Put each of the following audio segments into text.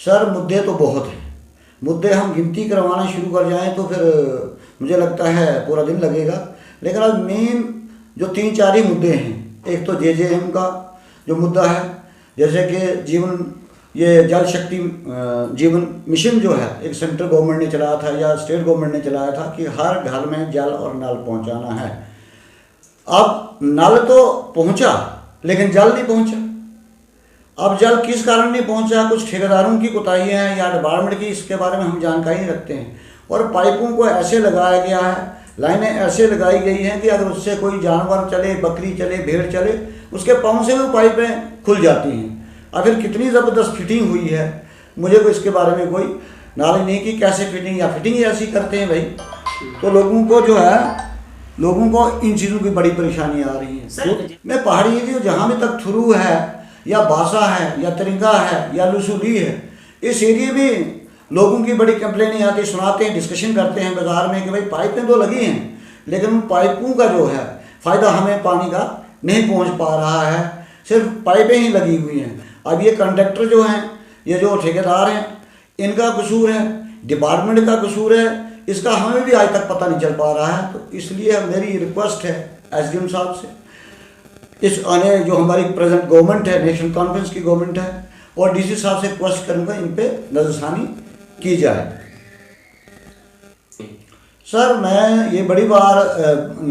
Sir मुद्दे तो बहुत हैं, मुद्दे हम गिनती करवाना शुरू कर जाएं तो फिर मुझे लगता है पूरा दिन लगेगा। लेकिन आज मेन जो 3-4 ही मुद्दे हैं, एक तो JJM का जो मुद्दा है, जैसे कि ये जल शक्ति जीवन मिशन जो है एक सेंट्रल गवर्नमेंट ने चलाया था या स्टेट गवर्नमेंट ने चलाया था कि हर घर में जल और नल पहुंचाना है। अब नल तो पहुंचा लेकिन जल नहीं पहुंचा। अब जल किस कारण नहीं पहुंचा, कुछ ठेकेदारों की कोताही है या डिपार्टमेंट की, इसके बारे में हम जानकारी नहीं रखते हैं। और पाइपों को ऐसे लगाया गया है, लाइनें ऐसे लगाई गई हैं कि अगर उससे कोई जानवर चले, बकरी चले, भेड़ चले, उसके पाँव से वो पाइपें खुल जाती हैं। और फिर कितनी ज़बरदस्त फिटिंग हुई है, मुझे को इसके बारे में कोई नॉलेज नहीं कि कैसे फिटिंग या फिटिंग ऐसी करते हैं भाई। तो लोगों को जो है, लोगों को इन चीज़ों की बड़ी परेशानी आ रही है। तो मैं पहाड़ी एरिया जहाँ भी तक थुरू है या बासा है या तरिंगा है या लुसूली है, इस एरिए में लोगों की बड़ी कंप्लेनें आती, सुनाते हैं, डिस्कशन करते हैं बाजार में कि भाई पाइपें तो लगी हैं लेकिन उन पाइपों का जो है फ़ायदा हमें पानी का नहीं पहुंच पा रहा है, सिर्फ पाइपें ही लगी हुई हैं। अब ये कंडक्टर जो हैं, ये जो ठेकेदार हैं, इनका कसूर है, डिपार्टमेंट का कसूर है, इसका हमें भी आज तक पता नहीं चल पा रहा है। तो इसलिए मेरी रिक्वेस्ट है SDM साहब से, इस आने जो हमारी प्रेजेंट गवर्नमेंट है, नेशनल कॉन्फ्रेंस की गवर्नमेंट है, और DC साहब से रिक्वेस्ट करूँगा इन पे नजरसानी की जाए। सर मैं ये बड़ी बार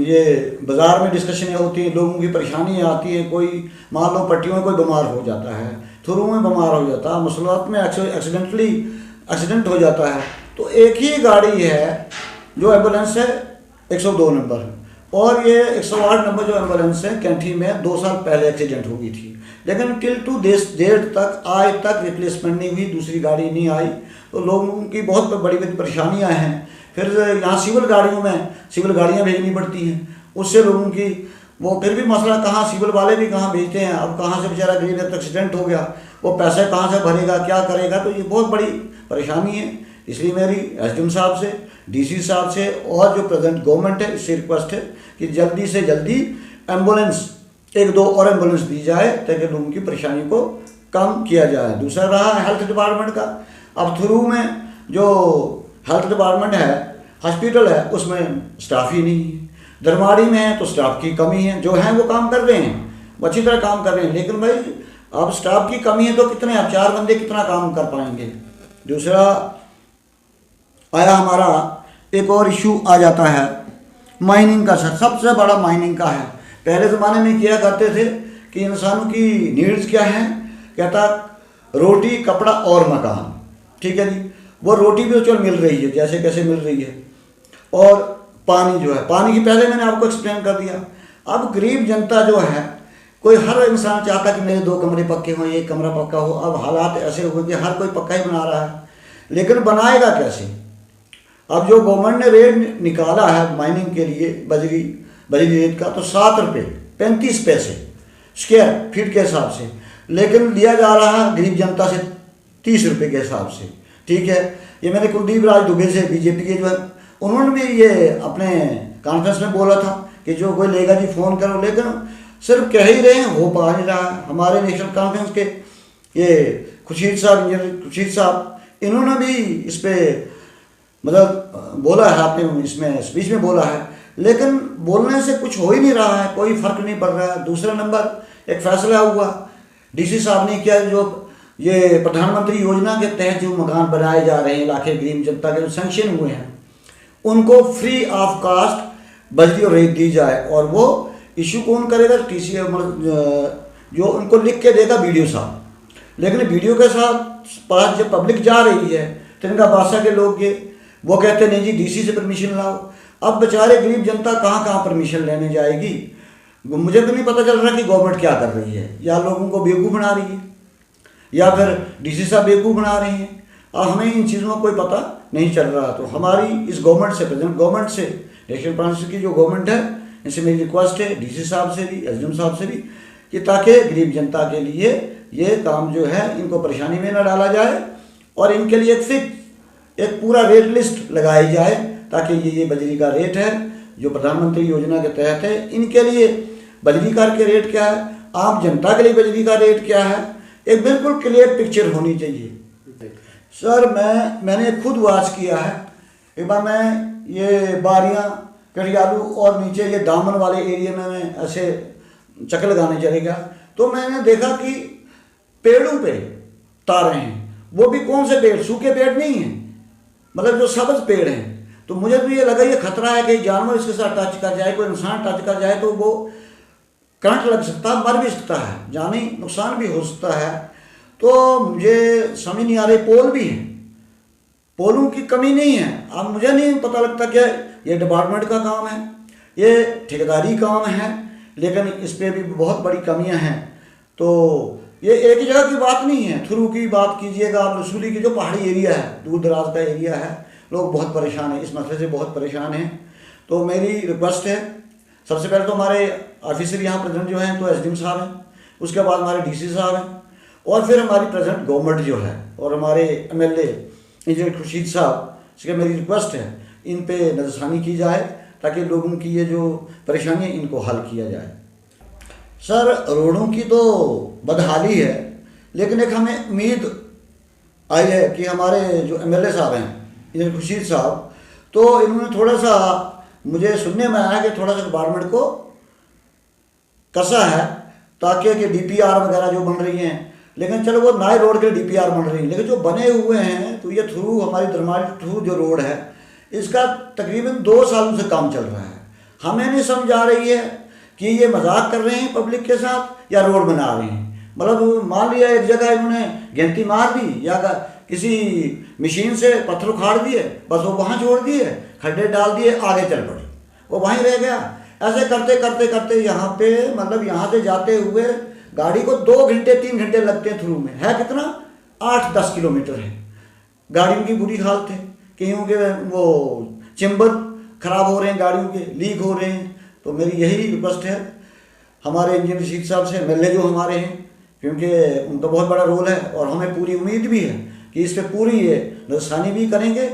ये बाज़ार में डिस्कशनें होती हैं, लोगों की परेशानी आती है, कोई मान लो पट्टियों में कोई बीमार हो जाता है, थुरू में बीमार हो जाता है, मसलात में एक्सीडेंट हो जाता है, तो एक ही गाड़ी है जो एम्बुलेंस है 102 नंबर, और ये 108 नंबर जो एम्बुलेंस है कैंठी में 2 साल पहले एक्सीडेंट हो गई थी, लेकिन टिल टू डेट तक आज तक रिप्लेसमेंट नहीं हुई, दूसरी गाड़ी नहीं आई। तो लोगों की बहुत बड़ी बड़ी परेशानियाँ हैं। फिर यहाँ सिविल गाड़ियाँ भेजनी पड़ती हैं, उससे लोगों की वो फिर भी मसला, कहाँ सिविल वाले भी कहाँ भेजते हैं, अब कहाँ से बेचारा गरीब है तो एक्सीडेंट हो गया, वो पैसे कहाँ से भरेगा, क्या करेगा, तो ये बहुत बड़ी परेशानी है। इसलिए मेरी SDM साहब से, DC साहब से और जो प्रेजेंट गवर्नमेंट है इससे रिक्वेस्ट है कि जल्दी से जल्दी एम्बुलेंस 1-2 और एम्बुलेंस दी जाए ताकि लोगों की परेशानी को कम किया जाए। दूसरा रहा हेल्थ डिपार्टमेंट का, अब थ्रू में जो हेल्थ डिपार्टमेंट है, हॉस्पिटल है, उसमें स्टाफ ही नहीं है। दरमाड़ी में है तो स्टाफ की कमी है, जो है वो काम कर रहे हैं, वो अच्छी तरह काम कर रहे हैं, लेकिन भाई अब स्टाफ की कमी है तो कितने, अब 4 बंदे कितना काम कर पाएंगे। दूसरा आया हमारा एक और इशू आ जाता है माइनिंग का। सर सबसे बड़ा माइनिंग का है। पहले ज़माने में किया करते थे कि इंसानों की नीड्स क्या है, कहता रोटी, कपड़ा और मकान, ठीक है जी, वो रोटी भी तो चल मिल रही है जैसे कैसे मिल रही है, और पानी जो है, पानी की पहले मैंने आपको एक्सप्लेन कर दिया। अब गरीब जनता जो है, कोई हर इंसान चाहता कि मेरे 2 कमरे पक्के हों, 1 कमरा पक्का हो। अब हालात ऐसे हो गए कि हर कोई पक्का ही बना रहा है, लेकिन बनाएगा कैसे। अब जो गवर्नमेंट ने रेट निकाला है माइनिंग के लिए बजरी रेट का, तो 7 रुपये 35 पैसे स्क्वायर फीट के हिसाब से, लेकिन लिया जा रहा है गरीब जनता से 30 रुपये के हिसाब से, ठीक है। ये मैंने कुलदीप राज दुबे से, BJP के जो है, उन्होंने भी ये अपने कॉन्फ्रेंस में बोला था कि जो कोई लेगा जी फ़ोन करो, लेकिन सिर्फ कह ही रहे हैं, हो पा नहीं रहा। हमारे नेशनल कॉन्फ्रेंस के ये खुर्शीद साहब, इन्होंने भी इस पर मतलब बोला है, आपने इसमें स्पीच में बोला है, लेकिन बोलने से कुछ हो ही नहीं रहा है, कोई फ़र्क नहीं पड़ रहा है। दूसरा नंबर एक फैसला हुआ DC साहब ने किया, जो ये प्रधानमंत्री योजना के तहत जो मकान बनाए जा रहे हैं इलाके गरीब जनता के, जो सैंक्शन हुए हैं, उनको फ्री ऑफ कास्ट बजरी और रेत दी जाए। और वो इशू कौन करेगा, TC जो उनको लिख के देगा BDO साहब, लेकिन BDO के साथ पास जब पब्लिक जा रही है, तिनका बादशाह के लोग ये वो कहते नहीं जी DC से परमिशन लाओ। अब बेचारे गरीब जनता कहाँ परमिशन लेने जाएगी। मुझे तो नहीं पता चल रहा कि गवर्नमेंट क्या कर रही है, या लोगों को बेवकूफ़ बना रही है, या फिर DC साहब बेवकूफ़ बना रहे हैं। और हमें इन चीज़ों का कोई पता नहीं चल रहा। तो हमारी इस गवर्नमेंट से, प्रेजेंट गवर्नमेंट से, नेशनल कॉन्फ्रेंस की जो गवर्नमेंट है, इनसे मेरी रिक्वेस्ट है DC साहब से भी, SDM साहब से भी, कि ताकि गरीब जनता के लिए ये काम जो है इनको परेशानी में न डाला जाए, और इनके लिए एक पूरा रेट लिस्ट लगाई जाए, ताकि ये बजरी का रेट है जो प्रधानमंत्री योजना के तहत है, इनके लिए बजरी का रेट क्या है, आम जनता के लिए बजरी का रेट क्या है, एक बिल्कुल क्लियर पिक्चर होनी चाहिए। सर मैंने खुद वॉच किया है। एक बार मैं ये बारियां कटियालू और नीचे ये दामन वाले एरिया में मैं ऐसे चक्कर लगाने चले गया, तो मैंने देखा कि पेड़ों पे तारे हैं। वो भी कौन से पेड़, सूखे पेड़ नहीं हैं, मतलब जो सब्ज पेड़ हैं। तो मुझे तो ये लगा ये खतरा है कि जानवर इसके साथ टच कर जाए, कोई इंसान टच कर जाए तो वो करंट लग सकता है, मर भी सकता है, जानी नुकसान भी हो सकता है। तो मुझे समझ नहीं आ रही, पोल भी हैं, पोलों की कमी नहीं है। अब मुझे नहीं पता लगता कि ये डिपार्टमेंट का काम है, ये ठेकेदारी काम है, लेकिन इस पर भी बहुत बड़ी कमियां हैं। तो ये एक ही जगह की बात नहीं है, थ्रू की बात कीजिएगा आप, रसूली की जो पहाड़ी एरिया है, दूर दराज का एरिया है, लोग बहुत परेशान हैं, इस मसले से बहुत परेशान हैं। तो मेरी रिक्वेस्ट है, सबसे पहले तो हमारे ऑफिसर यहाँ प्रेजेंट जो हैं तो एसडीएम साहब हैं, उसके बाद हमारे डीसी साहब हैं, और फिर हमारी प्रेजेंट गवर्नमेंट जो है, और हमारे एमएलए इंजीनियर खुर्शीद साहब से मेरी रिक्वेस्ट है इन पे नज़रसानी की जाए ताकि लोगों की ये जो परेशानी है इनको हल किया जाए। सर रोडों की तो बदहाली है, लेकिन एक हमें उम्मीद आई है कि हमारे जो एमएलए साहब हैं इंजीनियर खुर्शीद साहब, तो इन्होंने थोड़ा सा, मुझे सुनने में आया कि थोड़ा सा डिपार्टमेंट को कसा है ताकि कि डीपीआर वगैरह जो बन रही हैं, लेकिन चलो वो नए रोड के डीपीआर बन रही हैं, लेकिन जो बने हुए हैं तो ये थ्रू हमारी दरमाल थ्रू जो रोड है इसका तकरीबन 2 सालों से काम चल रहा है। हमें नहीं समझ आ रही है कि ये मजाक कर रहे हैं पब्लिक के साथ या रोड बना रहे हैं। मतलब मान लिया एक जगह इन्होंने गिनती मार दी या किसी मशीन से पत्थर उखाड़ दिए, बस वो वहाँ छोड़ दिए, खड्डे डाल दिए, आगे चल पड़े, वो वहीं रह गया। ऐसे करते करते करते यहाँ पे मतलब यहाँ से जाते हुए गाड़ी को 2 घंटे 3 घंटे लगते हैं थ्रू में, है कितना 8-10 किलोमीटर है। गाड़ियों की बुरी हालत है, कहीं के वो चेम्बर खराब हो रहे हैं, गाड़ियों के लीक हो रहे हैं। तो मेरी यही रिक्वेस्ट है हमारे इंजीनियर रशीद साहब से, एमएलए जो हमारे हैं, क्योंकि उनका बहुत बड़ा रोल है और हमें पूरी उम्मीद भी है कि इस पर पूरी ये नज़रसानी भी करेंगे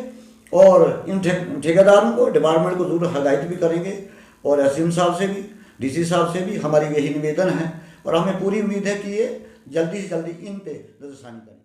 और इन ठेकेदारों को, डिपार्टमेंट को ज़रूर हदायत भी करेंगे। और एसडीएम साहब से भी, डीसी साहब से भी हमारी यही निवेदन है और हमें पूरी उम्मीद है कि ये जल्दी से जल्दी इन पे नज़रसानी करें।